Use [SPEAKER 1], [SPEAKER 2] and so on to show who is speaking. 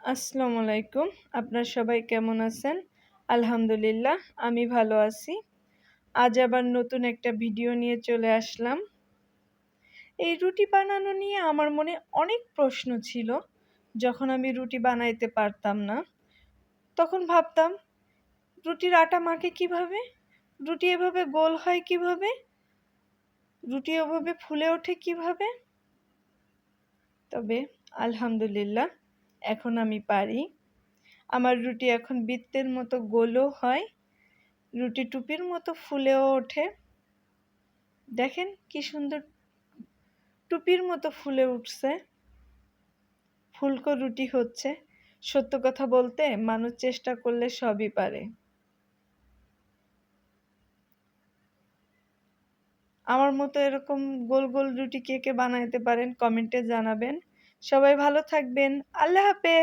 [SPEAKER 1] আসসালামু আলাইকুম। আপনারা সবাই কেমন আছেন? আলহামদুলিল্লাহ, আমি ভালো আছি। আজ আবার নতুন একটা ভিডিও নিয়ে চলে আসলাম। এই রুটি বানানো নিয়ে আমার মনে অনেক প্রশ্ন ছিল। যখন আমি রুটি বানাইতে পারতাম না, তখন ভাবতাম, রুটির আটা মাখে কিভাবে? রুটি এভাবে গোল হয় কিভাবে? রুটি এভাবে ফুলে ওঠে কিভাবে? তবে আলহামদুলিল্লাহ, এখন আমি পারি। আমার রুটি এখন বৃত্তের মতো গোলও হয়, রুটি টুপির মতো ফুলেও ওঠে। দেখেন কি সুন্দর টুপির মতো ফুলে উঠছে। ফুলকো রুটি হচ্ছে। সত্য কথা বলতে মানুষ চেষ্টা করলে সবই পারে। আমার মতো এরকম গোল গোল রুটি কে কে বানাইতে পারেন কমেন্টে জানাবেন। সবাই ভালো থাকবেন। আল্লাহ হাফেজ।